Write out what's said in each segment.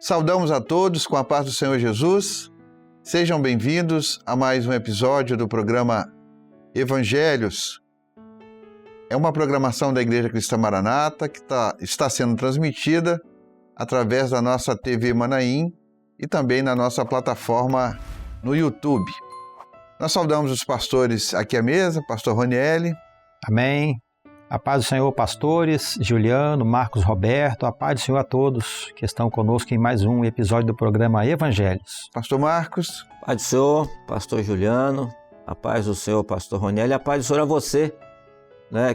Saudamos a todos com a paz do Senhor Jesus. Sejam bem-vindos a mais um episódio do programa Evangelhos. É uma programação da Igreja Cristã Maranata que está sendo transmitida através da nossa TV Manaim e também na nossa plataforma no YouTube. Nós saudamos os pastores aqui à mesa, pastor Ronieli. Amém. A paz do Senhor, pastores, Juliano, Marcos Roberto, a paz do Senhor a todos que estão conosco em mais um episódio do programa Evangelhos. Pastor Marcos. Paz do Senhor, pastor Juliano, a paz do Senhor, pastor Ronieli, a paz do Senhor a você,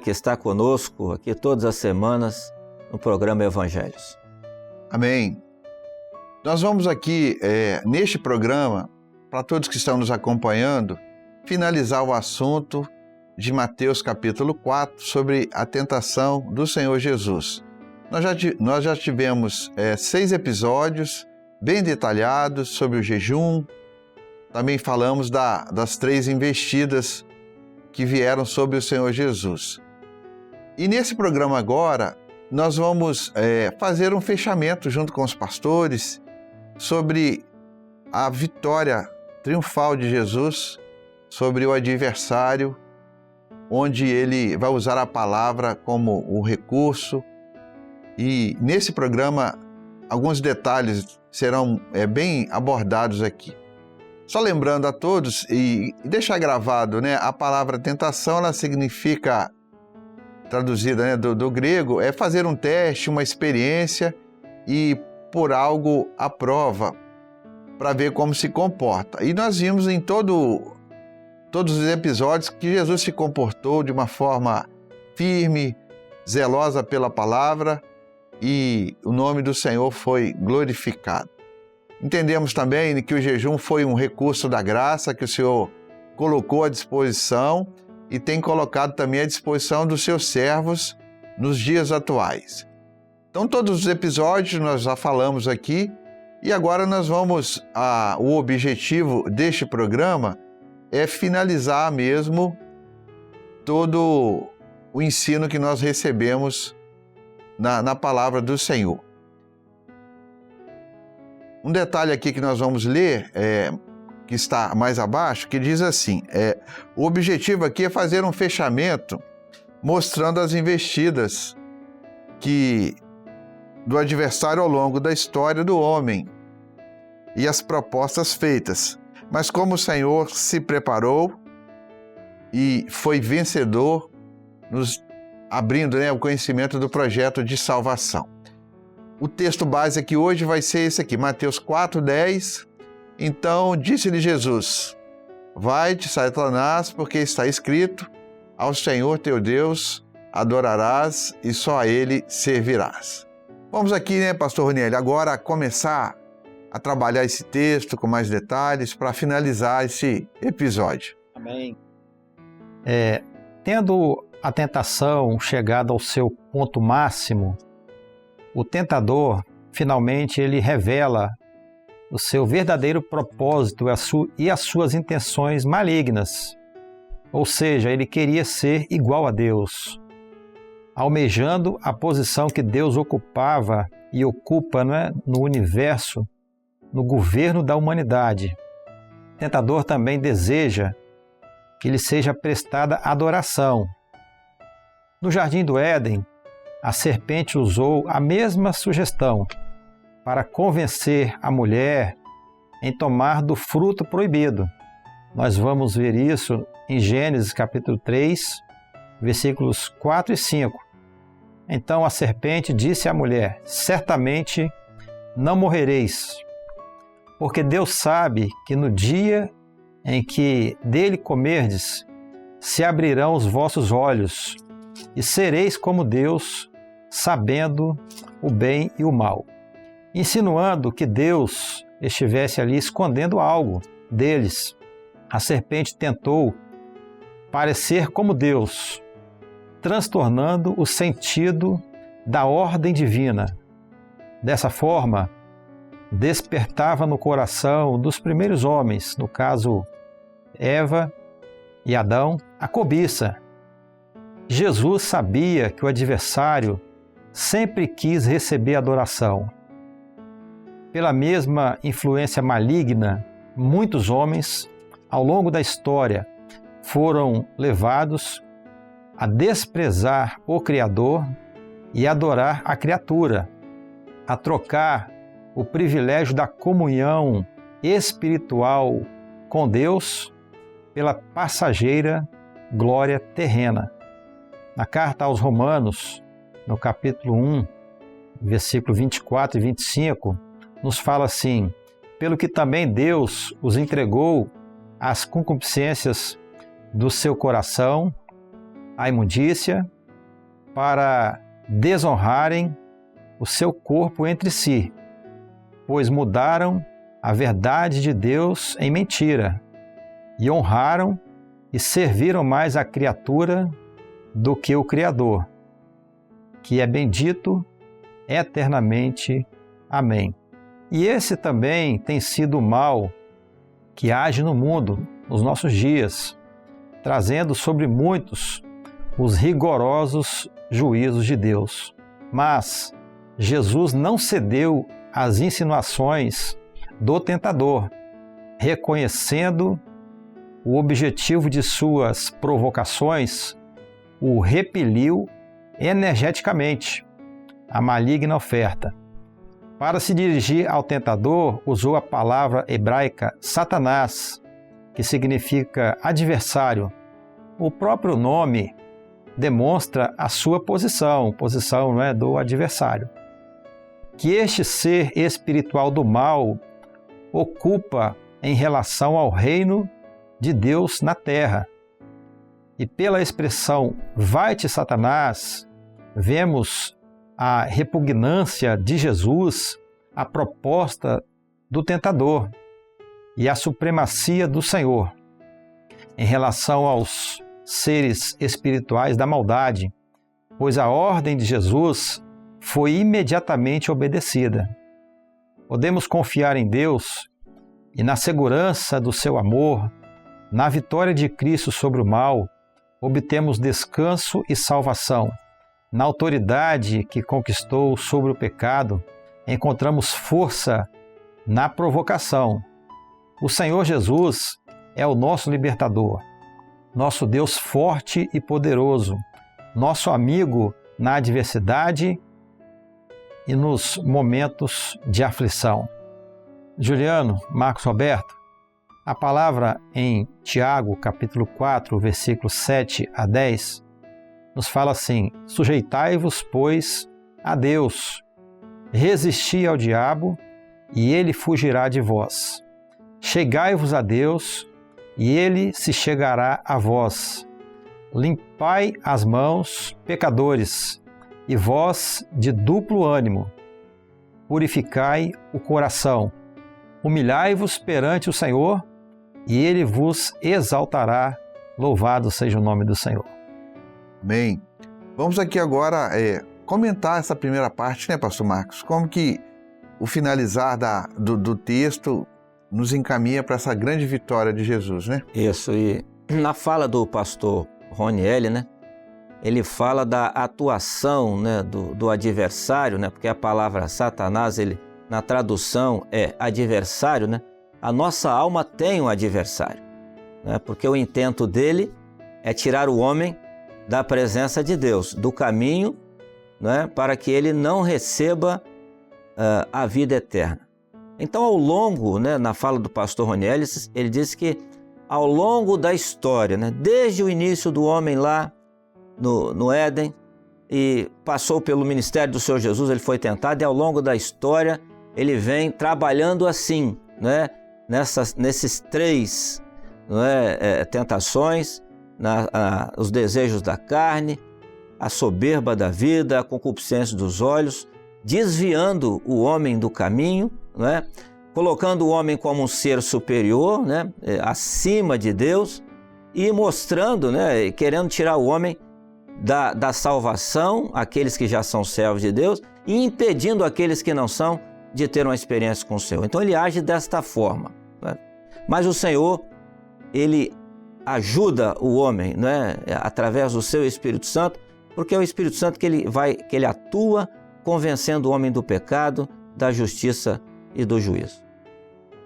que está conosco aqui todas as semanas no programa Evangelhos. Amém. Nós vamos aqui, neste programa, para todos que estão nos acompanhando, finalizar o assunto de Mateus capítulo 4, sobre a tentação do Senhor Jesus. Nós já tivemos 6 episódios bem detalhados sobre o jejum. Também falamos das 3 investidas que vieram sobre o Senhor Jesus. E nesse programa agora, nós vamos fazer um fechamento junto com os pastores sobre a vitória triunfal de Jesus sobre o adversário, onde ele vai usar a palavra como o recurso. E nesse programa, alguns detalhes serão bem abordados aqui. Só lembrando a todos, e deixar gravado, a palavra tentação, ela significa, traduzida do grego, é fazer um teste, uma experiência e por algo à prova, para ver como se comporta. E nós vimos em todos os episódios que Jesus se comportou de uma forma firme, zelosa pela palavra, e o nome do Senhor foi glorificado. Entendemos também que o jejum foi um recurso da graça que o Senhor colocou à disposição e tem colocado também à disposição dos seus servos nos dias atuais. Então, todos os episódios nós já falamos aqui, e agora nós vamos, o objetivo deste programa é finalizar mesmo todo o ensino que nós recebemos na palavra do Senhor. Um detalhe aqui que nós vamos ler, que está mais abaixo, que diz assim, o objetivo aqui é fazer um fechamento mostrando as investidas do adversário ao longo da história do homem e as propostas feitas. Mas como o Senhor se preparou e foi vencedor, nos abrindo o conhecimento do projeto de salvação. O texto base aqui hoje vai ser esse aqui, Mateus 4:10. Então disse-lhe Jesus: vai-te, Satanás, porque está escrito, ao Senhor teu Deus adorarás e só a Ele servirás. Vamos aqui, pastor Ronieli, agora começar a trabalhar esse texto com mais detalhes para finalizar esse episódio. Amém. Tendo a tentação chegado ao seu ponto máximo, o tentador, finalmente, ele revela o seu verdadeiro propósito e as suas intenções malignas. Ou seja, ele queria ser igual a Deus, almejando a posição que Deus ocupava e ocupa no universo, no governo da humanidade. O tentador também deseja que lhe seja prestada adoração. No Jardim do Éden, a serpente usou a mesma sugestão para convencer a mulher em tomar do fruto proibido. Nós vamos ver isso em Gênesis capítulo 3, versículos 4 e 5. Então a serpente disse à mulher: certamente não morrereis, porque Deus sabe que no dia em que dele comerdes, se abrirão os vossos olhos, e sereis como Deus, sabendo o bem e o mal. Insinuando que Deus estivesse ali escondendo algo deles, a serpente tentou parecer como Deus, transtornando o sentido da ordem divina. Dessa forma, despertava no coração dos primeiros homens, no caso Eva e Adão, a cobiça. Jesus sabia que o adversário sempre quis receber adoração. pela mesma influência maligna, muitos homens, ao longo da história, foram levados a desprezar o Criador e adorar a criatura, a trocar o privilégio da comunhão espiritual com Deus pela passageira glória terrena. Na carta aos Romanos, no capítulo 1, versículo 24 e 25, nos fala assim: pelo que também Deus os entregou às concupiscências do seu coração, à imundícia, para desonrarem o seu corpo entre si, pois mudaram a verdade de Deus em mentira, e honraram e serviram mais a criatura do que o Criador, que é bendito eternamente. Amém. E esse também tem sido o mal que age no mundo nos nossos dias, trazendo sobre muitos os rigorosos juízos de Deus. Mas Jesus não cedeu às insinuações do tentador, reconhecendo o objetivo de suas provocações, o repeliu energeticamente a maligna oferta. Para se dirigir ao tentador, usou a palavra hebraica Satanás, que significa adversário. O próprio nome demonstra a sua posição não é, do adversário. Que este ser espiritual do mal ocupa em relação ao reino de Deus na terra. E pela expressão vai-te, Satanás, vemos a repugnância de Jesus à proposta do tentador e a supremacia do Senhor em relação aos seres espirituais da maldade, pois a ordem de Jesus foi imediatamente obedecida. Podemos confiar em Deus e na segurança do seu amor, na vitória de Cristo sobre o mal, obtemos descanso e salvação. Na autoridade que conquistou sobre o pecado, encontramos força na provocação. O Senhor Jesus é o nosso libertador, nosso Deus forte e poderoso, nosso amigo na adversidade e nos momentos de aflição. Juliano, Marcos Roberto, a palavra em Tiago, capítulo 4, versículos 7 a 10, nos fala assim: sujeitai-vos, pois, a Deus, resisti ao diabo, e ele fugirá de vós. Chegai-vos a Deus, e ele se chegará a vós. Limpai as mãos, pecadores, e vós de duplo ânimo, purificai o coração. Humilhai-vos perante o Senhor, e ele vos exaltará. Louvado seja o nome do Senhor. Amém. Vamos aqui agora comentar essa primeira parte, né, pastor Marcos? Como que o finalizar do texto nos encaminha para essa grande vitória de Jesus, né? Isso, e na fala do pastor Roniel, né, ele fala da atuação, né, do adversário, né, porque a palavra Satanás, na tradução é adversário, né? A nossa alma tem um adversário, né, porque o intento dele é tirar o homem da presença de Deus, do caminho, né, para que ele não receba a vida eterna. Então, ao longo, né, na fala do pastor Roniel, ele diz que ao longo da história, né, desde o início do homem lá no Éden, e passou pelo ministério do Senhor Jesus, ele foi tentado, e ao longo da história ele vem trabalhando assim, né, nesses três, né, tentações, os desejos da carne, a soberba da vida, a concupiscência dos olhos, desviando o homem do caminho, né, colocando o homem como um ser superior, né, acima de Deus, e mostrando, né, querendo tirar o homem da salvação, aqueles que já são servos de Deus, e impedindo aqueles que não são de ter uma experiência com o Senhor. Então ele age desta forma, né? Mas o Senhor, ele ajuda o homem, né, através do seu Espírito Santo, porque é o Espírito Santo que ele atua convencendo o homem do pecado, da justiça e do juízo.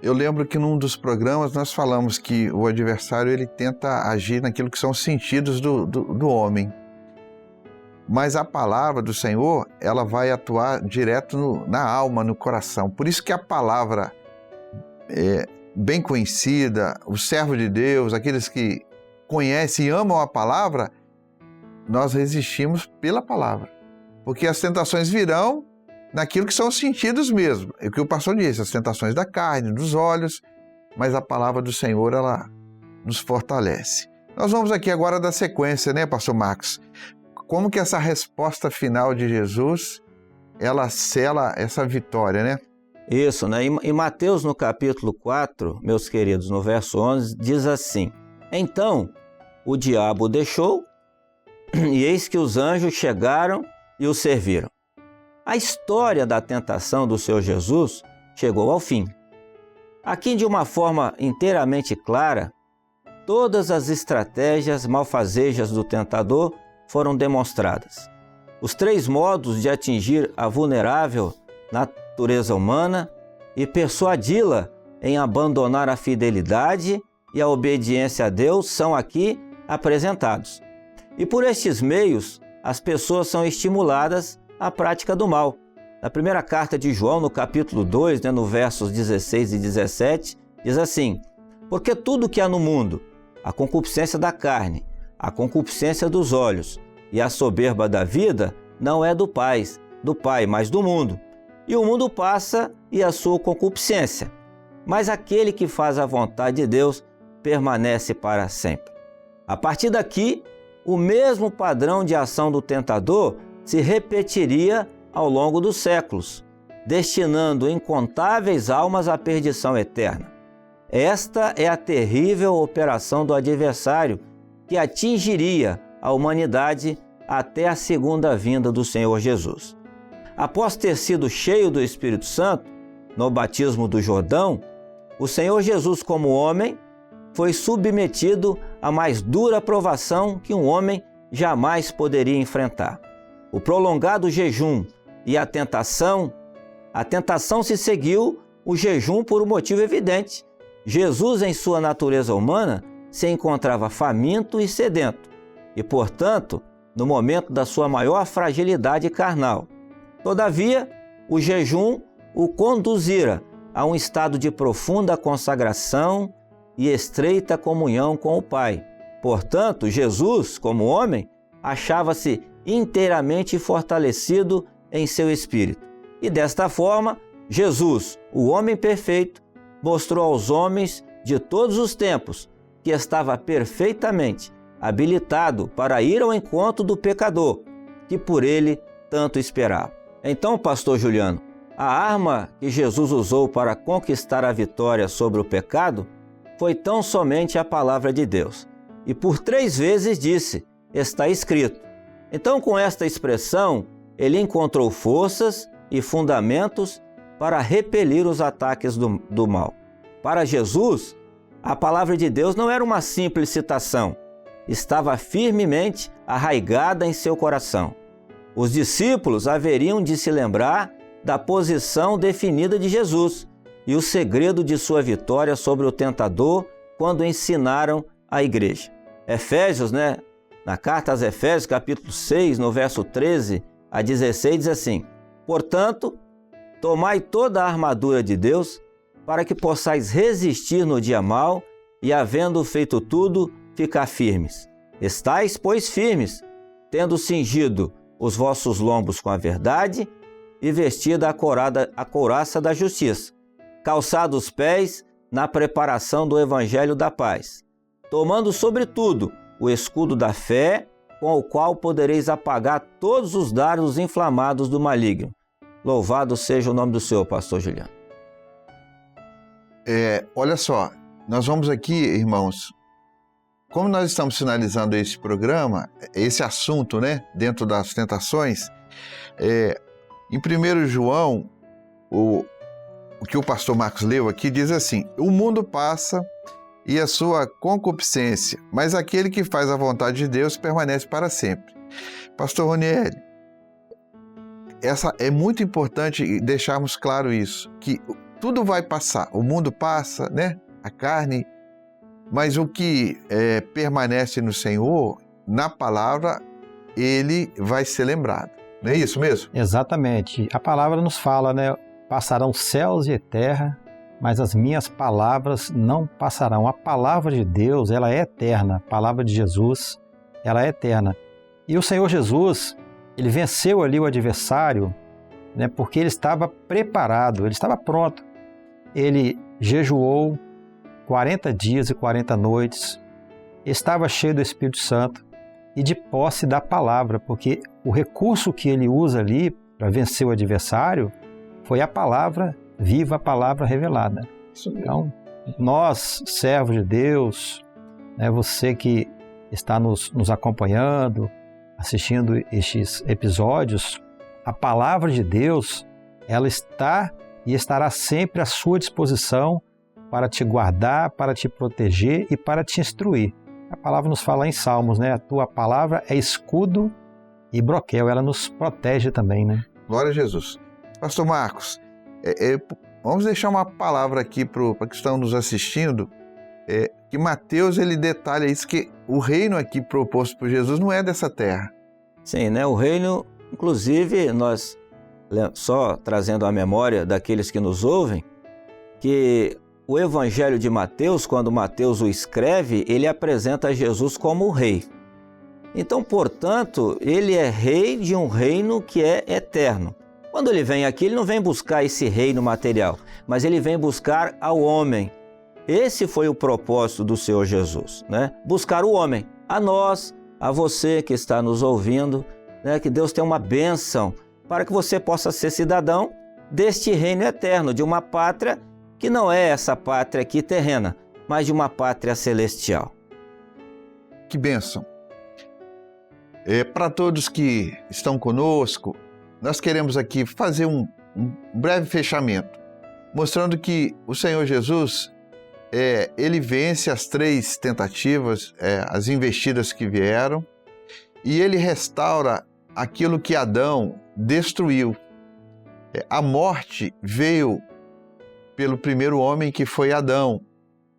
Eu lembro que num dos programas nós falamos que o adversário ele tenta agir naquilo que são os sentidos do homem. Mas a palavra do Senhor, ela vai atuar direto na alma, no coração. Por isso que a palavra bem conhecida, o servo de Deus, aqueles que conhecem e amam a palavra, nós resistimos pela palavra. Porque as tentações virão naquilo que são os sentidos mesmo. É o que o pastor disse, as tentações da carne, dos olhos, mas a palavra do Senhor, ela nos fortalece. Nós vamos aqui agora dar sequência, né, pastor Marcos? Como que essa resposta final de Jesus, ela sela essa vitória, né? Isso, né? Em Mateus, no capítulo 4, meus queridos, no verso 11, diz assim: Então o diabo o deixou, e eis que os anjos chegaram e o serviram. A história da tentação do Senhor Jesus chegou ao fim. Aqui, de uma forma inteiramente clara, todas as estratégias malfazejas do tentador foram demonstradas. Os 3 modos de atingir a vulnerável natureza humana e persuadi-la em abandonar a fidelidade e a obediência a Deus são aqui apresentados. E por estes meios, as pessoas são estimuladas à prática do mal. Na primeira carta de João, no capítulo 2, no versos 16 e 17, diz assim: Porque tudo que há no mundo, a concupiscência da carne, a concupiscência dos olhos e a soberba da vida, não é do Pai, mas do mundo. E o mundo passa e a sua concupiscência, mas aquele que faz a vontade de Deus permanece para sempre. A partir daqui, o mesmo padrão de ação do tentador se repetiria ao longo dos séculos, destinando incontáveis almas à perdição eterna. Esta é a terrível operação do adversário que atingiria a humanidade até a segunda vinda do Senhor Jesus. Após ter sido cheio do Espírito Santo, no batismo do Jordão, o Senhor Jesus, como homem, foi submetido à mais dura provação que um homem jamais poderia enfrentar. O prolongado jejum e a tentação se seguiu o jejum por um motivo evidente. Jesus, em sua natureza humana, se encontrava faminto e sedento, e, portanto, no momento da sua maior fragilidade carnal. Todavia, o jejum o conduzira a um estado de profunda consagração e estreita comunhão com o Pai. Portanto, Jesus, como homem, achava-se inteiramente fortalecido em seu espírito. E desta forma, Jesus, o homem perfeito, mostrou aos homens de todos os tempos que estava perfeitamente habilitado para ir ao encontro do pecador, que por ele tanto esperava. Então, pastor Juliano, a arma que Jesus usou para conquistar a vitória sobre o pecado foi tão somente a palavra de Deus. E por 3 vezes disse: está escrito. Então, com esta expressão, ele encontrou forças e fundamentos para repelir os ataques do mal. Para Jesus, a palavra de Deus não era uma simples citação, estava firmemente arraigada em seu coração. Os discípulos haveriam de se lembrar da posição definida de Jesus e o segredo de sua vitória sobre o tentador quando ensinaram a igreja. Efésios, na carta aos Efésios, capítulo 6, no verso 13 a 16, diz assim: Portanto, tomai toda a armadura de Deus, para que possais resistir no dia mau e, havendo feito tudo, ficar firmes. Estais, pois, firmes, tendo cingido os vossos lombos com a verdade e vestida a couraça da justiça, calçados os pés na preparação do evangelho da paz, tomando sobretudo o escudo da fé, com o qual podereis apagar todos os dardos inflamados do maligno. Louvado seja o nome do Senhor, pastor Juliano. Olha só, nós vamos aqui, irmãos, como nós estamos finalizando esse programa, esse assunto, dentro das tentações, em 1 João, o que o pastor Marcos leu aqui diz assim: o mundo passa e a sua concupiscência, mas aquele que faz a vontade de Deus permanece para sempre. Pastor Ronieri, é muito importante deixarmos claro isso, que tudo vai passar, o mundo passa, né? A carne, mas o que permanece no Senhor, na palavra, ele vai ser lembrado. Não é isso mesmo? Exatamente. A palavra nos fala, né? Passarão céus e terra, mas as minhas palavras não passarão. A palavra de Deus, ela é eterna. A palavra de Jesus, ela é eterna. E o Senhor Jesus, ele venceu ali o adversário, né? Porque ele estava preparado, ele estava pronto. Ele jejuou 40 dias e 40 noites, estava cheio do Espírito Santo e de posse da palavra, porque o recurso que ele usa ali para vencer o adversário foi a palavra viva, a palavra revelada. Então, nós, servos de Deus, né, você que está nos acompanhando, assistindo estes episódios, a palavra de Deus, ela está e estará sempre à sua disposição para te guardar, para te proteger e para te instruir. A palavra nos fala em Salmos, né? A tua palavra é escudo e broquel, ela nos protege também, né? Glória a Jesus. Pastor Marcos, vamos deixar uma palavra aqui para que estão nos assistindo, que Mateus ele detalha isso, que o reino aqui proposto por Jesus não é dessa terra. Sim, né? O reino, inclusive, nós, só trazendo a memória daqueles que nos ouvem, que o Evangelho de Mateus, quando Mateus o escreve, ele apresenta Jesus como o rei. Então, portanto, ele é rei de um reino que é eterno. Quando ele vem aqui, ele não vem buscar esse reino material, mas ele vem buscar ao homem. Esse foi o propósito do Senhor Jesus, né? Buscar o homem. A nós, a você que está nos ouvindo, né? Que Deus tenha uma bênção para que você possa ser cidadão deste reino eterno, de uma pátria que não é essa pátria aqui terrena, mas de uma pátria celestial. Que bênção! Para todos que estão conosco, nós queremos aqui fazer um breve fechamento, mostrando que o Senhor Jesus, ele vence as 3 tentativas, as investidas que vieram, e ele restaura aquilo que Adão destruiu. A morte veio pelo primeiro homem, que foi Adão,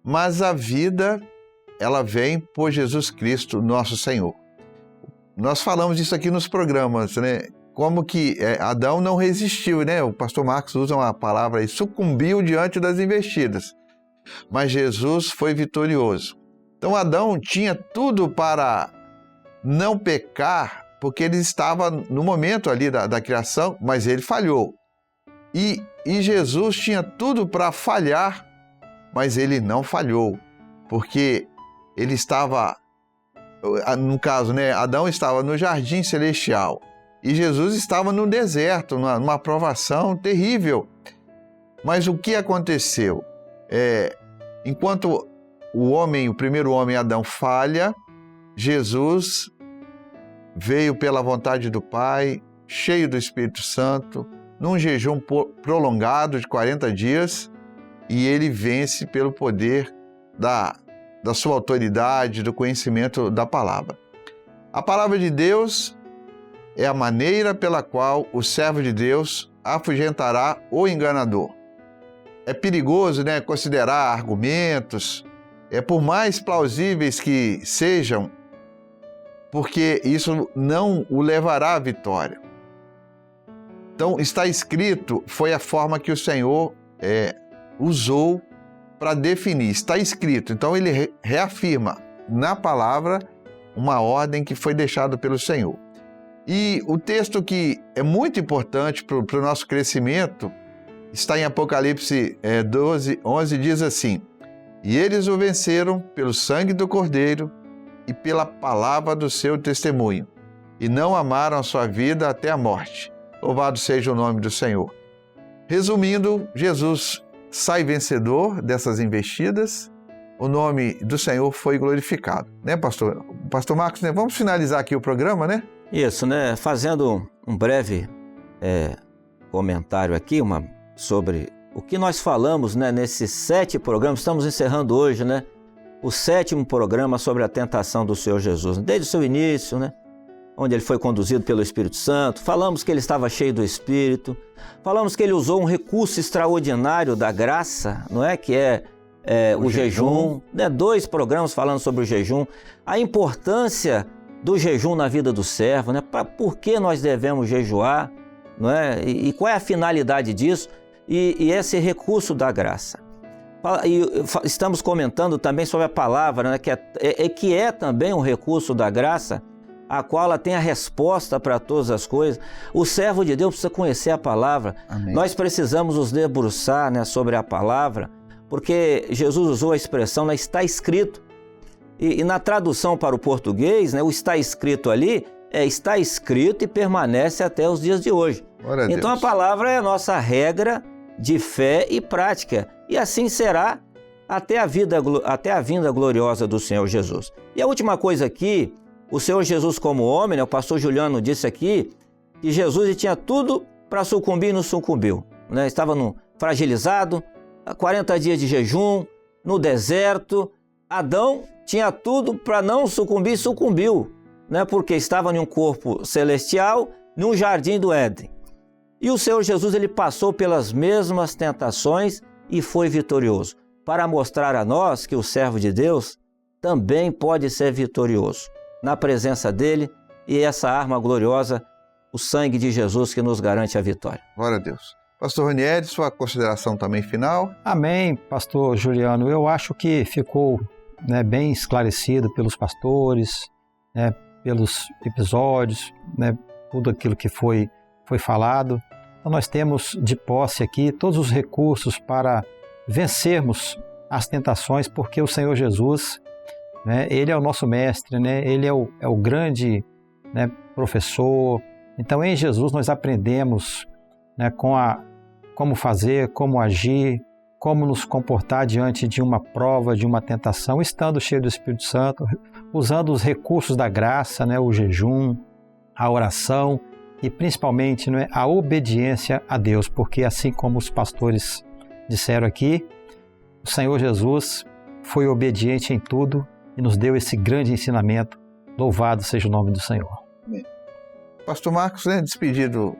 mas a vida, ela vem por Jesus Cristo, nosso Senhor. Nós falamos isso aqui nos programas, né? Como que Adão não resistiu, né? O pastor Marcos usa uma palavra aí, sucumbiu diante das investidas, mas Jesus foi vitorioso. Então Adão tinha tudo para não pecar, porque ele estava no momento ali da criação, mas ele falhou. E Jesus tinha tudo para falhar, mas ele não falhou, porque ele estava, no caso, né, Adão estava no jardim celestial e Jesus estava no deserto, numa provação terrível. Mas o que aconteceu? Enquanto o primeiro homem, Adão, falha, Jesus veio pela vontade do Pai, cheio do Espírito Santo, num jejum prolongado de 40 dias, e ele vence pelo poder da sua autoridade, do conhecimento da palavra. A palavra de Deus é a maneira pela qual o servo de Deus afugentará o enganador. É perigoso, né, considerar argumentos, por mais plausíveis que sejam, porque isso não o levará à vitória. Então, está escrito, foi a forma que o Senhor usou para definir. Está escrito. Então, ele reafirma na palavra uma ordem que foi deixada pelo Senhor. E o texto que é muito importante para o nosso crescimento está em Apocalipse 12:11, diz assim: E eles o venceram pelo sangue do Cordeiro e pela palavra do seu testemunho, e não amaram a sua vida até a morte. Louvado seja o nome do Senhor. Resumindo, Jesus sai vencedor dessas investidas, o nome do Senhor foi glorificado. Né, pastor? Pastor Marcos, né? Vamos finalizar aqui o programa, né? Isso, né? Fazendo um breve comentário aqui sobre o que nós falamos, né, nesses 7 programas. Estamos encerrando hoje, né, o 7º programa sobre a tentação do Senhor Jesus, desde o seu início, né? onde ele foi conduzido pelo Espírito Santo, falamos que ele estava cheio do Espírito, falamos que ele usou um recurso extraordinário da graça, não é? Que é o jejum, né? 2 programas falando sobre o jejum, a importância do jejum na vida do servo, né? Por que nós devemos jejuar, não é? E qual é a finalidade disso? E esse recurso da graça. E estamos comentando também sobre a palavra, né? que é também um recurso da graça, a qual ela tem a resposta para todas as coisas. O servo de Deus precisa conhecer a palavra. Amém. Nós precisamos nos debruçar, né, sobre a palavra, porque Jesus usou a expressão, né, está escrito. E na tradução para o português, né, o está escrito ali está escrito e permanece até os dias de hoje. Então a palavra é a nossa regra de fé e prática. E assim será até a vinda gloriosa do Senhor Jesus. E a última coisa aqui, o Senhor Jesus como homem, né, o pastor Juliano disse aqui, que Jesus tinha tudo para sucumbir e não sucumbiu. Né? Estava fragilizado, 40 dias de jejum, no deserto. Adão tinha tudo para não sucumbir e sucumbiu, né? Porque estava em um corpo celestial, num jardim do Éden. E o Senhor Jesus ele passou pelas mesmas tentações e foi vitorioso, para mostrar a nós que o servo de Deus também pode ser vitorioso na presença dele, e essa arma gloriosa, o sangue de Jesus, que nos garante a vitória. Glória a Deus. Pastor Ranieri, sua consideração também final? Amém, pastor Juliano. Eu acho que ficou, né, bem esclarecido pelos pastores, né, pelos episódios, né, tudo aquilo que foi falado. Então nós temos de posse aqui todos os recursos para vencermos as tentações, porque o Senhor Jesus, né, Ele é o nosso mestre, né, Ele é o grande, né, professor. Então em Jesus nós aprendemos, né, como fazer, como agir, como nos comportar diante de uma prova, de uma tentação, estando cheio do Espírito Santo, usando os recursos da graça, né, o jejum, a oração e principalmente, né, a obediência a Deus, porque assim como os pastores disseram aqui, o Senhor Jesus foi obediente em tudo e nos deu esse grande ensinamento. Louvado seja o nome do Senhor. Amém. Pastor Marcos, né, despedido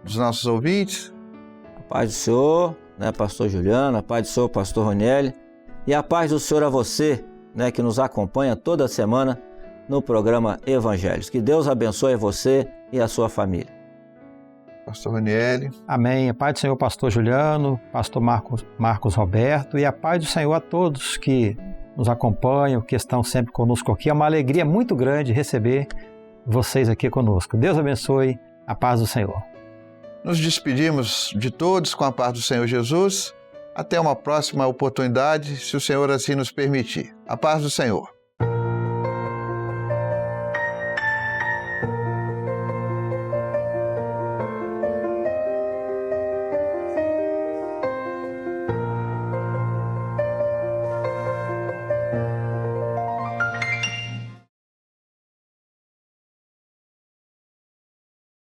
dos nossos ouvintes. A paz do Senhor, né, pastor Juliano, a paz do Senhor, pastor Ranieri, e a paz do Senhor a você, né, que nos acompanha toda semana no programa Evangelhos. Que Deus abençoe você e a sua família. Pastor Ranieri. Amém. A paz do Senhor, pastor Juliano, pastor Marcos Roberto, e a paz do Senhor a todos que nos acompanham, que estão sempre conosco aqui. É uma alegria muito grande receber vocês aqui conosco. Deus abençoe, a paz do Senhor. Nos despedimos de todos com a paz do Senhor Jesus. Até uma próxima oportunidade, se o Senhor assim nos permitir. A paz do Senhor.